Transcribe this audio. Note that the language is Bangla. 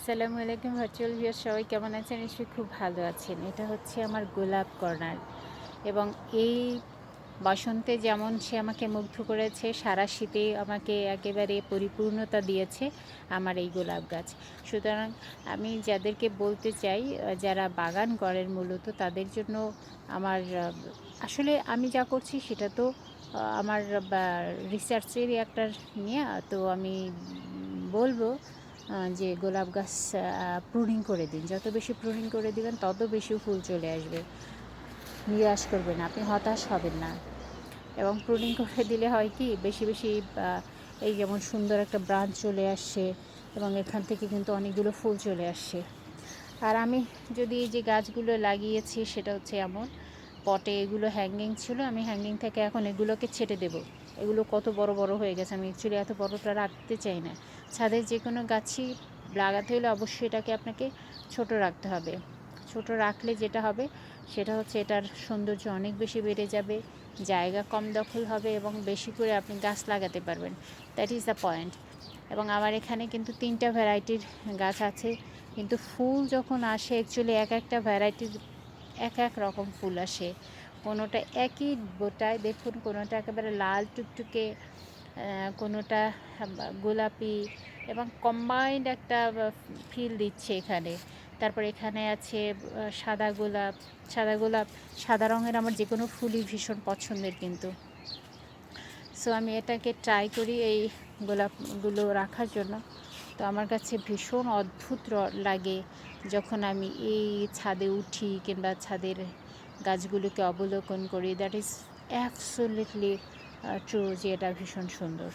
আসসালামু আলাইকুম ভার্চুয়াল ভিউয়ার, সবাই কেমন আছেন? নিশ্চয়ই খুব ভালো আছেন। এটা হচ্ছে আমার গোলাপ কর্নার এবং এই বসন্তে যেমন সে আমাকে মুগ্ধ করেছে, সারা শীতে আমাকে একেবারে পরিপূর্ণতা দিয়েছে আমার এই গোলাপ গাছ। সুতরাং আমি যাদেরকে বলতে চাই, যারা বাগান করেন মূলত তাদের জন্য আমার আসলে আমি যা করছি সেটা তো আমার রিসার্চেরই একটা নিয়ে, তো আমি বলবো যে গোলাপ গাছ প্রুনিং করে দিন। যত বেশি প্রুনিং করে দিবেন তত বেশি ফুল চলে আসবে। নিরাশ করবেন না, আপনি হতাশ হবেন না। এবং প্রুনিং করে দিলে হয় কি, বেশি বেশি এই যেমন সুন্দর একটা ব্রাঞ্চ চলে আসছে এবং এখান থেকে কিন্তু অনেকগুলো ফুল চলে আসছে। আর আমি যদি এই যে গাছগুলো লাগিয়েছি সেটা হচ্ছে এমন পটে, এগুলো হ্যাঙ্গিং ছিল, আমি হ্যাঙ্গিং থেকে এখন এগুলোকে ছেটে দেব। এগুলো কত বড় বড় হয়ে গেছে, আমি অ্যাকচুয়ালি এত বড়টা রাখতে চাই না। ছাদের যে কোনো গাছই লাগাতে হলে অবশ্যই এটাকে আপনাকে ছোট রাখতে হবে। ছোট রাখলে যেটা হবে সেটা হচ্ছে এটার সৌন্দর্য অনেক বেশি বেড়ে যাবে, জায়গা কম দখল হবে এবং বেশি করে আপনি গাছ লাগাতে পারবেন। That is the point. এবং আমার এখানে কিন্তু 3টা ভ্যারাইটির গাছ আছে, কিন্তু ফুল যখন আসে অ্যাকচুয়ালি এক একটা ভ্যারাইটির এক এক রকম ফুল আসে। কোনোটা একই বোটায় দেখুন, কোনোটা একেবারে লাল টুকটুকে, কোনোটা গোলাপি এবং কম্বাইন্ড একটা ফিল দিচ্ছে এখানে। তারপর এখানে আছে সাদা গোলাপ। সাদা গোলাপ, সাদা রঙের আমার যে কোনো ফুলই ভীষণ পছন্দের কিন্তু। সো আমি এটাকে ট্রাই করি এই গোলাপগুলো রাখার জন্য। তো আমার কাছে ভীষণ অদ্ভুত লাগে যখন আমি এই ছাদে উঠি কিংবা ছাদের গাছগুলোকে অবলোকন করি। দ্যাট ইজ অ্যাবসোলিউটলি ট্রু যে এটা ভীষণ সুন্দর।